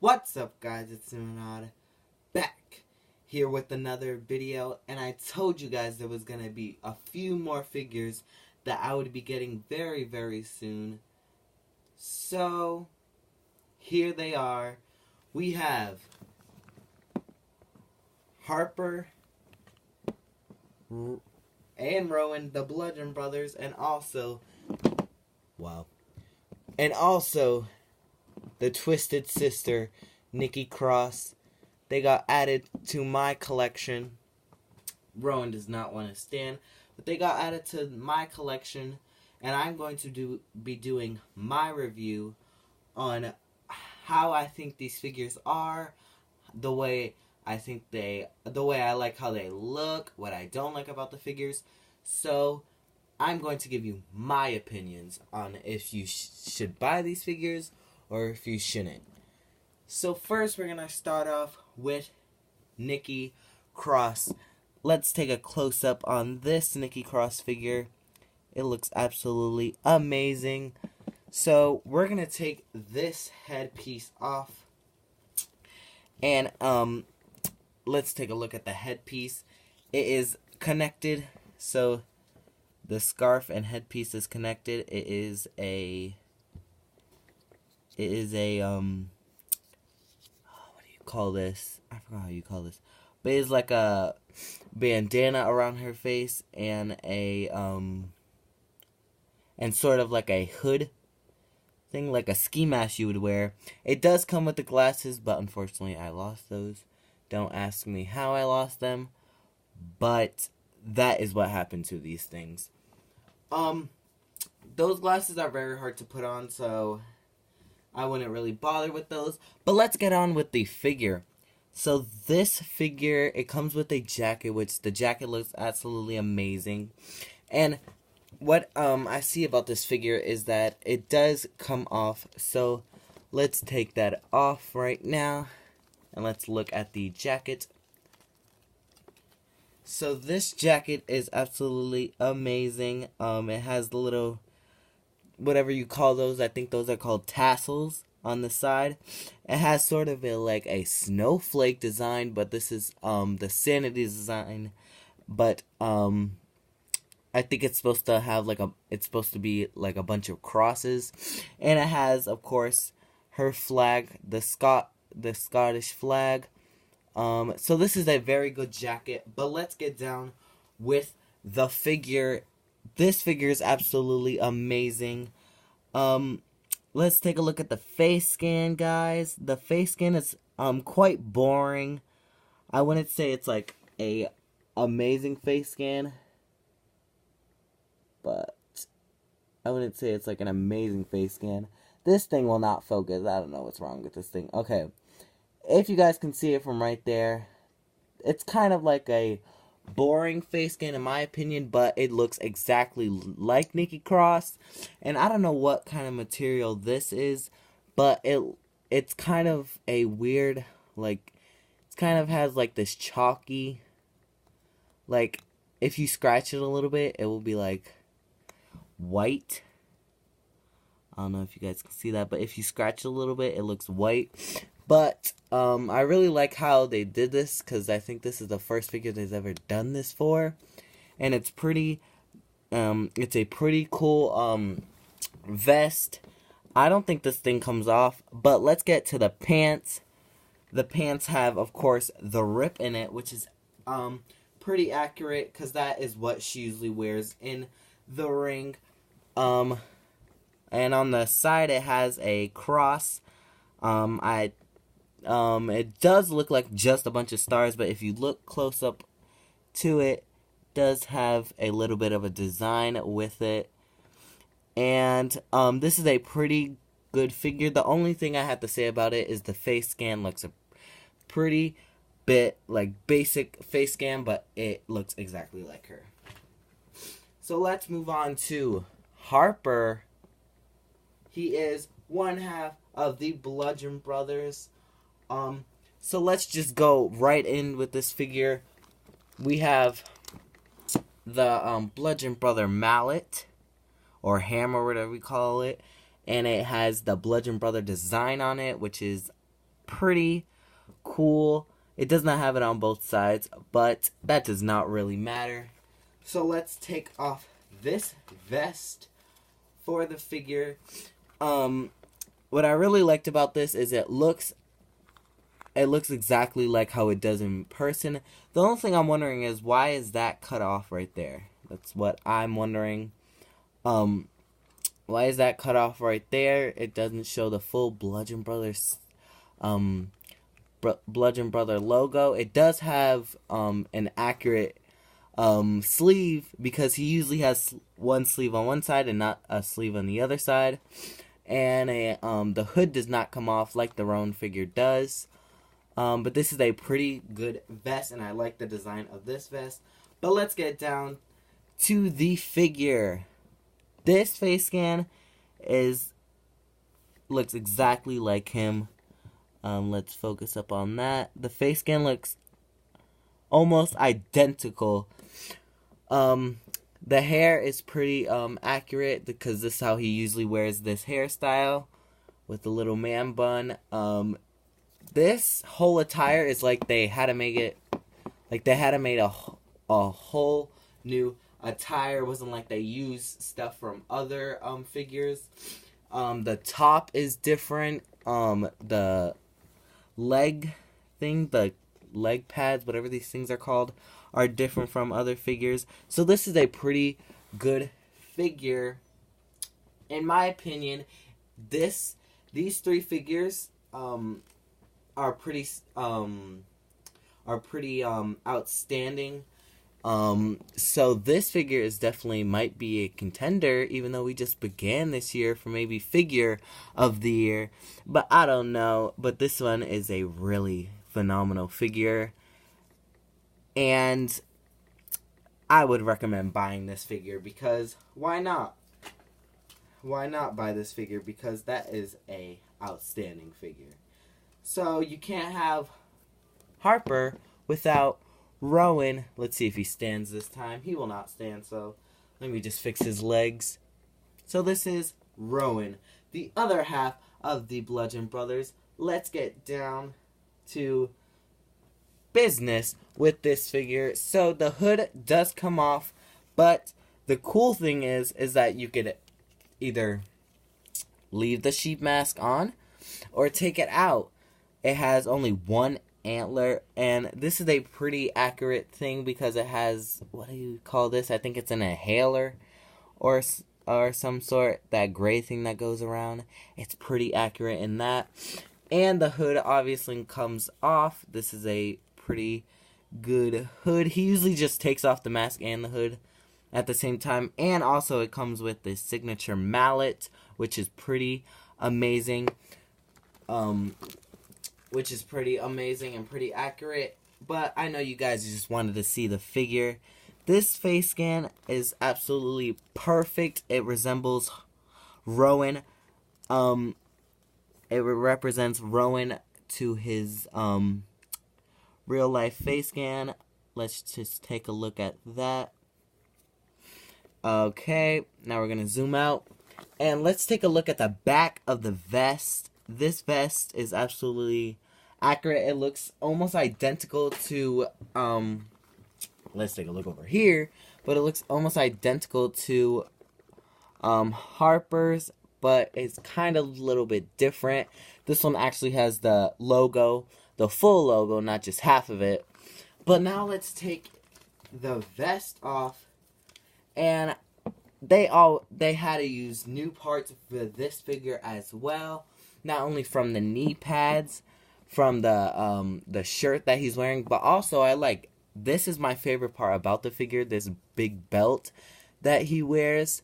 What's up, guys? It's Simonad back here with another video, and I told you guys there was gonna be a few more figures that I would be getting very, very soon. So here they are. We have Harper and Rowan, the Bludgeon Brothers, and also the Twisted Sister, Nikki Cross. They got added to my collection. Rowan does not want to stand, but they got added to my collection, and I'm going to be doing my review on how I think these figures are, the way I like how they look, what I don't like about the figures. So I'm going to give you my opinions on if you should buy these figures or if you shouldn't. So first we're going to start off with Nikki Cross. Let's take a close-up on this Nikki Cross figure. It looks absolutely amazing. So we're going to take this headpiece off. And let's take a look at the headpiece. It is connected. So the scarf and headpiece is connected. It is a what do you call this? I forgot how you call this. But it's like a bandana around her face and a and sort of like a hood thing, like a ski mask you would wear. It does come with the glasses, but unfortunately I lost those. Don't ask me how I lost them, but that is what happened to these things. Those glasses are very hard to put on, so I wouldn't really bother with those. But let's get on with the figure. So this figure, it comes with a jacket, which the jacket looks absolutely amazing. And what I see about this figure is that it does come off. So let's take that off right now. And let's look at the jacket. So this jacket is absolutely amazing. It has the little, whatever you call those, I think those are called tassels on the side. It has sort of like a snowflake design, but this is the sanity design. But I think it's supposed to have it's supposed to be like a bunch of crosses, and it has, of course, her flag, the Scottish flag. So this is a very good jacket, but let's get down with the figure. This figure is absolutely amazing. Let's take a look at the face scan, guys. The face scan is quite boring. I wouldn't say it's like a amazing face scan, but I wouldn't say it's like an amazing face scan. This thing will not focus. I don't know what's wrong with this thing. Okay. If you guys can see it from right there, it's kind of like a boring face scan in my opinion, but it looks exactly like Nikki Cross. And I don't know what kind of material this is, but it's kind of a weird, like, it kind of has like this chalky, like, if you scratch it a little bit, it will be like white. I don't know if you guys can see that, but if you scratch it a little bit, it looks white. But I really like how they did this, because I think this is the first figure they've ever done this for. And it's pretty, it's a pretty cool vest. I don't think this thing comes off, but let's get to the pants. The pants have, of course, the rip in it, which is pretty accurate, because that is what she usually wears in the ring. And on the side it has a cross. It does look like just a bunch of stars, but if you look close up to it, does have a little bit of a design with it. And this is a pretty good figure. The only thing I have to say about it is the face scan looks a pretty bit like basic face scan, but it looks exactly like her. So let's move on to Harper. He is one half of the Bludgeon Brothers. So let's just go right in with this figure. We have the Bludgeon Brother mallet, or hammer, whatever we call it, and it has the Bludgeon Brother design on it, which is pretty cool. It does not have it on both sides, but that does not really matter. So let's take off this vest for the figure. What I really liked about this is it looks exactly like how it does in person. The only thing I'm wondering is, why is that cut off right there? That's what I'm wondering. Why is that cut off right there? It doesn't show the full Bludgeon Brothers Bludgeon Brother logo. It does have an accurate sleeve, because he usually has one sleeve on one side and not a sleeve on the other side. And the hood does not come off like the Rowan figure does. But this is a pretty good vest, and I like the design of this vest. But let's get down to the figure. This face scan looks exactly like him. Let's focus up on that. The face scan looks almost identical. The hair is pretty accurate, because this is how he usually wears this hairstyle, with the little man bun. This whole attire is like they had to make it, like they had to make a whole new attire. It wasn't like they used stuff from other figures. The top is different. The leg thing, the leg pads, whatever these things are called, are different from other figures. So this is a pretty good figure, in my opinion. These three figures are pretty outstanding. So this figure is definitely might be a contender, even though we just began this year for maybe figure of the year. But I don't know. But this one is a really phenomenal figure, and I would recommend buying this figure, because why not? Why not buy this figure? Because that is a outstanding figure. So you can't have Harper without Rowan. Let's see if he stands this time. He will not stand, so let me just fix his legs. So this is Rowan, the other half of the Bludgeon Brothers. Let's get down to business with this figure. So the hood does come off, but the cool thing is that you could either leave the sheep mask on or take it out. It has only one antler, and this is a pretty accurate thing, because it has, what do you call this? I think it's an inhaler or some sort, that gray thing that goes around. It's pretty accurate in that. And the hood obviously comes off. This is a pretty good hood. He usually just takes off the mask and the hood at the same time. And also it comes with the signature mallet, which is pretty amazing. Which is pretty amazing and pretty accurate. But I know you guys just wanted to see the figure. This face scan is absolutely perfect. It resembles Rowan. It represents Rowan to his real life face scan. Let's just take a look at that. Okay, now we're gonna zoom out, and let's take a look at the back of the vest. This vest is absolutely accurate. It looks almost identical to let's take a look over here, but it looks almost identical to Harper's, but it's kind of a little bit different. This one actually has the logo, the full logo, not just half of it. But now let's take the vest off, and they had to use new parts for this figure as well. Not only from the knee pads, from the shirt that he's wearing, but also this is my favorite part about the figure, this big belt that he wears.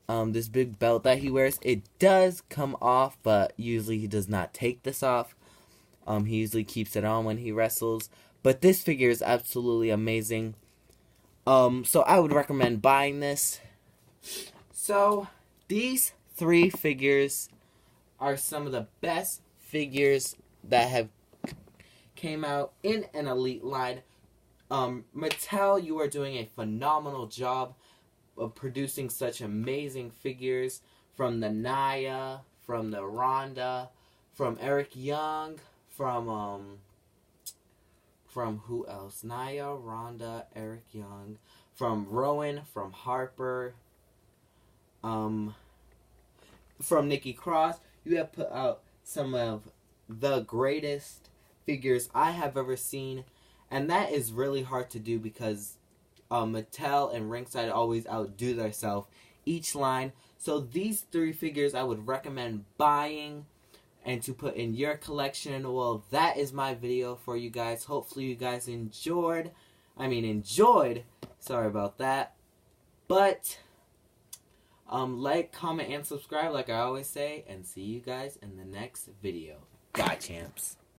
This big belt that he wears, it does come off, but usually he does not take this off. He usually keeps it on when he wrestles. But this figure is absolutely amazing. So I would recommend buying this. So these three figures are some of the best figures that have came out in an Elite line. Mattel, you are doing a phenomenal job of producing such amazing figures, from the Naya, from the Rhonda, from Eric Young, from who else? Nia, Ronda, Eric Young, from Rowan, from Harper, from Nikki Cross. You have put out some of the greatest figures I have ever seen, and that is really hard to do because Mattel and Ringside always outdo themselves each line. So these 3 figures I would recommend buying and to put in your collection. Well, that is my video for you guys. Hopefully you guys enjoyed. Sorry about that. But like, comment, and subscribe like I always say, and see you guys in the next video. Bye, champs.